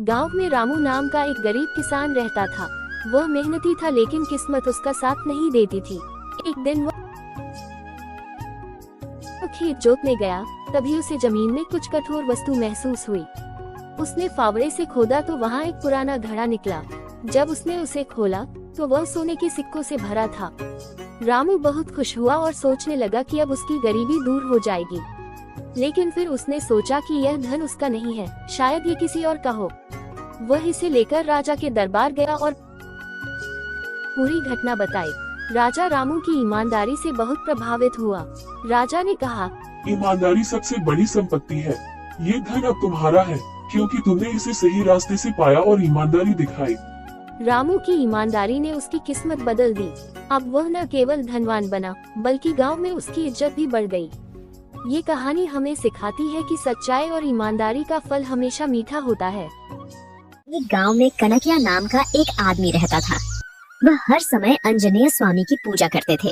गांव में रामू नाम का एक गरीब किसान रहता था। वह मेहनती था लेकिन किस्मत उसका साथ नहीं देती थी। एक दिन वह खेत जोतने गया, तभी उसे जमीन में कुछ कठोर वस्तु महसूस हुई। उसने फावड़े से खोदा तो वहाँ एक पुराना घड़ा निकला। जब उसने उसे खोला तो वह सोने के सिक्कों से भरा था। रामू बहुत खुश हुआ और सोचने लगा कि अब उसकी गरीबी दूर हो जाएगी। लेकिन फिर उसने सोचा कि यह धन उसका नहीं है, शायद ये किसी और का हो। वह इसे लेकर राजा के दरबार गया और पूरी घटना बताई। राजा रामू की ईमानदारी से बहुत प्रभावित हुआ। राजा ने कहा, ईमानदारी सबसे बड़ी संपत्ति है। ये धन अब तुम्हारा है क्योंकि तुमने इसे सही रास्ते से पाया और ईमानदारी दिखाई। रामू की ईमानदारी ने उसकी किस्मत बदल दी। अब वह न केवल धनवान बना बल्कि गांव में उसकी इज्जत भी बढ़ गई। ये कहानी हमें सिखाती है कि सच्चाई और ईमानदारी का फल हमेशा मीठा होता है। एक गांव में कनकिया नाम का एक आदमी रहता था। वह हर समय आंजनेय स्वामी की पूजा करते थे।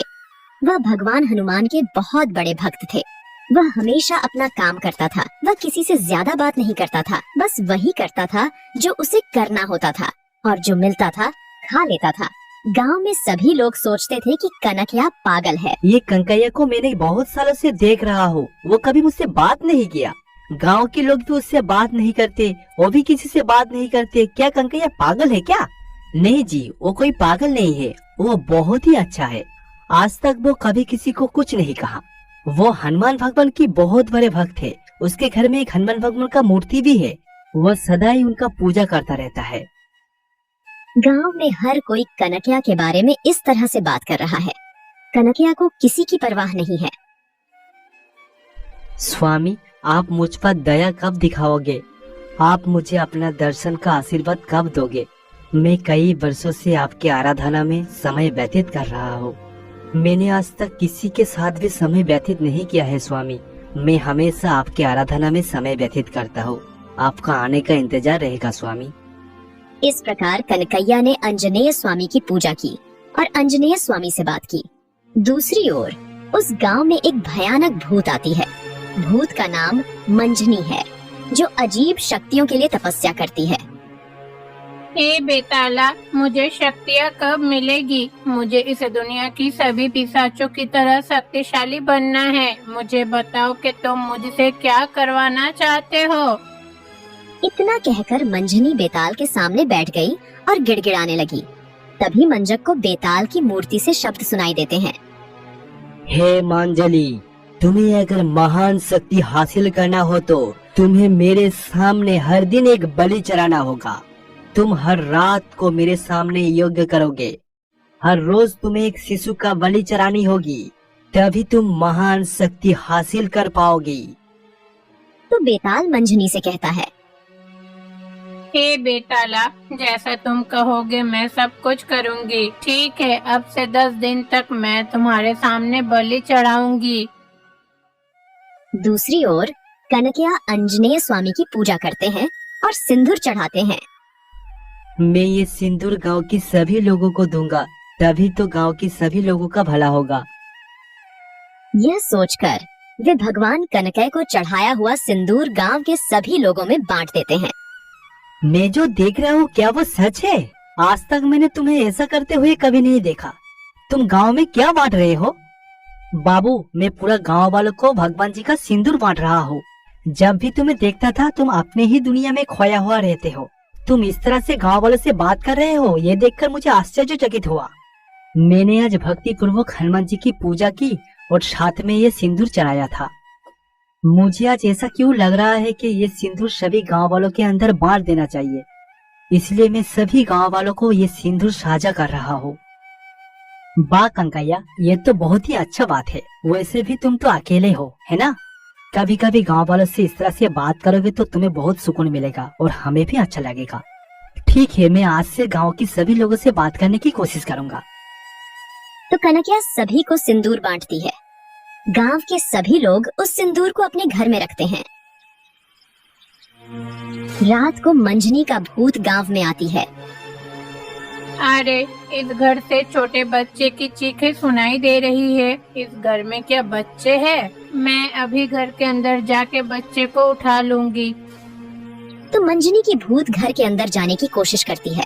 वह भगवान हनुमान के बहुत बड़े भक्त थे। वह हमेशा अपना काम करता था। वह किसी से ज्यादा बात नहीं करता था, बस वही करता था जो उसे करना होता था, और जो मिलता था खा लेता था। गांव में सभी लोग सोचते थे कि कनकिया पागल है। ये कनकैया को मैंने बहुत सालों से देख रहा हूँ, वो कभी मुझसे बात नहीं किया। गांव के लोग भी उससे बात नहीं करते, वो भी किसी से बात नहीं करते। क्या कनकैया पागल है क्या? नहीं जी, वो कोई पागल नहीं है, वो बहुत ही अच्छा है। आज तक वो कभी किसी को कुछ नहीं कहा। वो हनुमान भगवान की बहुत बड़े भक्त है। उसके घर में एक हनुमान भगवान का मूर्ति भी है। वह सदा ही उनका पूजा करता रहता है। गांव में हर कोई कनकिया के बारे में इस तरह से बात कर रहा है। कनकिया को किसी की परवाह नहीं है। स्वामी, आप मुझ पर दया कब दिखाओगे? आप मुझे अपना दर्शन का आशीर्वाद कब दोगे? मैं कई वर्षों से आपकी आराधना में समय व्यतीत कर रहा हूँ। मैंने आज तक किसी के साथ भी समय व्यतीत नहीं किया है स्वामी। मैं हमेशा आपकी आराधना में समय व्यतीत करता हूँ। आपका आने का इंतजार रहेगा स्वामी। इस प्रकार कनकैया ने आंजनेय स्वामी की पूजा की और आंजनेय स्वामी से बात की। दूसरी ओर उस गांव में एक भयानक भूत आती है। भूत का नाम मंजनी है, जो अजीब शक्तियों के लिए तपस्या करती है। हे बेताला, मुझे शक्तियाँ कब मिलेगी? मुझे इस दुनिया की सभी पिशाचों की तरह शक्तिशाली बनना है। मुझे बताओ कि तुम मुझसे क्या करवाना चाहते हो? इतना कहकर मंजनी बेताल के सामने बैठ गई और गिड़गिड़ाने लगी। तभी मंजक को बेताल की मूर्ति से शब्द सुनाई देते हैं। हे मांजली, तुम्हें अगर महान शक्ति हासिल करना हो तो तुम्हें मेरे सामने हर दिन एक बलि चढ़ाना होगा। तुम हर रात को मेरे सामने यज्ञ करोगे। हर रोज तुम्हें एक शिशु का बलि चढ़ानी होगी, तभी तुम महान शक्ति हासिल कर पाओगी। तो बेताल मंजनी से कहता है, हे बेताला, जैसा तुम कहोगे मैं सब कुछ करूंगी। ठीक है, अब से 10 दिन तक मैं तुम्हारे सामने बलि चढ़ाऊंगी। दूसरी ओर कनकिया आंजनेय स्वामी की पूजा करते हैं और सिंदूर चढ़ाते हैं। मैं ये सिंदूर गांव की सभी लोगों को दूंगा, तभी तो गांव की सभी लोगों का भला होगा। यह सोचकर वे भगवान कनकैया को चढ़ाया हुआ सिंदूर गांव के सभी लोगों में बांट देते हैं। मैं जो देख रहा हूँ क्या वो सच है? आज तक मैंने तुम्हें ऐसा करते हुए कभी नहीं देखा। तुम गांव में क्या बांट रहे हो? बाबू, मैं पूरा गांव वालों को भगवान जी का सिंदूर बांट रहा हूँ। जब भी तुम्हें देखता था तुम अपने ही दुनिया में खोया हुआ रहते हो। तुम इस तरह से गांव वालों से बात कर रहे हो, ये देखकर मुझे आश्चर्यचकित हुआ। मैंने आज भक्ति पूर्वक हनुमान जी की पूजा की और साथ में ये सिंदूर चढ़ाया था। मुझे आज ऐसा क्यों लग रहा है कि ये सिंदूर सभी गांव वालों के अंदर बांट देना चाहिए, इसलिए मैं सभी गांव वालों को ये सिंदूर साझा कर रहा हूँ। वाह कनकैया, ये तो बहुत ही अच्छा बात है। वैसे भी तुम तो अकेले हो, है ना? कभी कभी गांव वालों से इस तरह से बात करोगे तो तुम्हें बहुत सुकून मिलेगा और हमें भी अच्छा लगेगा। ठीक है, मैं आज से गांव की सभी लोगों से बात करने की कोशिश करूंगा। तो कनकिया सभी को सिंदूर बांटती है। गांव के सभी लोग उस सिंदूर को अपने घर में रखते हैं। रात को मंजनी का भूत गांव में आती है। अरे, इस घर से छोटे बच्चे की चीखें सुनाई दे रही है। इस घर में क्या बच्चे हैं? मैं अभी घर के अंदर जाके बच्चे को उठा लूंगी। तो मंजनी की भूत घर के अंदर जाने की कोशिश करती है,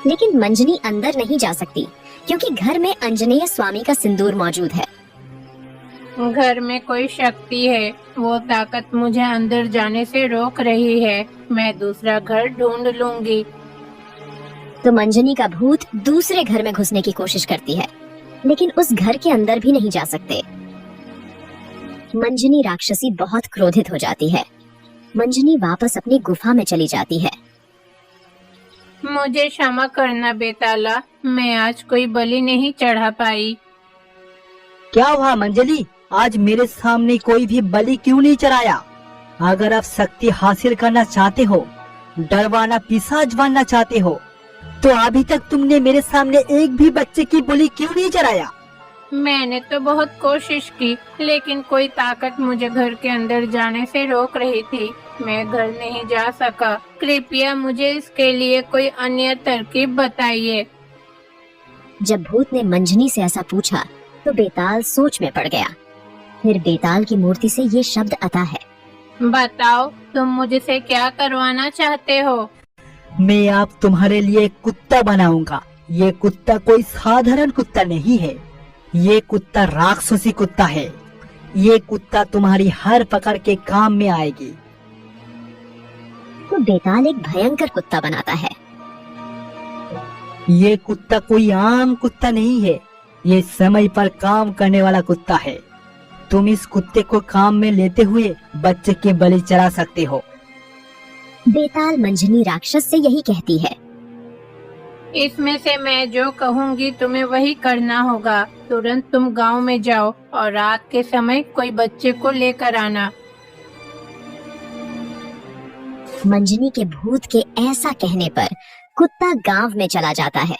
लेकिन मंजनी अंदर नहीं जा सकती क्योंकि घर में अंजनेय स्वामी का सिंदूर मौजूद है। घर में कोई शक्ति है, वो ताकत मुझे अंदर जाने से रोक रही है। मैं दूसरा घर ढूंढ लूंगी। तो मंजनी का भूत दूसरे घर में घुसने की कोशिश करती है, लेकिन उस घर के अंदर भी नहीं जा सकते। मंजनी राक्षसी बहुत क्रोधित हो जाती है। मंजनी वापस अपनी गुफा में चली जाती है। मुझे क्षमा करना बेताला, मैं आज कोई बलि नहीं चढ़ा पाई। क्या हुआ मंजली, आज मेरे सामने कोई भी बलि क्यों नहीं चढ़ाया? अगर आप शक्ति हासिल करना चाहते हो, डरवाना पिशाच बनना चाहते हो, तो अभी तक तुमने मेरे सामने एक भी बच्चे की बलि क्यों नहीं चढ़ाया? मैंने तो बहुत कोशिश की, लेकिन कोई ताकत मुझे घर के अंदर जाने से रोक रही थी। मैं घर नहीं जा सका। कृपया मुझे इसके लिए कोई अन्य तरकीब बताइए। जब भूत ने मंजनी से ऐसा पूछा तो बेताल सोच में पड़ गया। फिर बेताल की मूर्ति से ये शब्द आता है, बताओ तुम मुझसे क्या करवाना चाहते हो? मैं आप तुम्हारे लिए एक कुत्ता बनाऊंगा। ये कुत्ता कोई साधारण कुत्ता नहीं है, ये कुत्ता राक्षसी कुत्ता है। ये कुत्ता तुम्हारी हर पकड़ के काम में आएगी। तो बेताल एक भयंकर कुत्ता बनाता है। ये कुत्ता कोई आम कुत्ता नहीं है, ये समय पर काम करने वाला कुत्ता है। तुम इस कुत्ते को काम में लेते हुए बच्चे के बलि चढ़ा सकते हो। बेताल मंजनी राक्षस से यही कहती है। इसमें से मैं जो कहूँगी तुम्हें वही करना होगा। तुरंत तुम गांव में जाओ और रात के समय कोई बच्चे को लेकर आना। मंजनी के भूत के ऐसा कहने पर कुत्ता गांव में चला जाता है।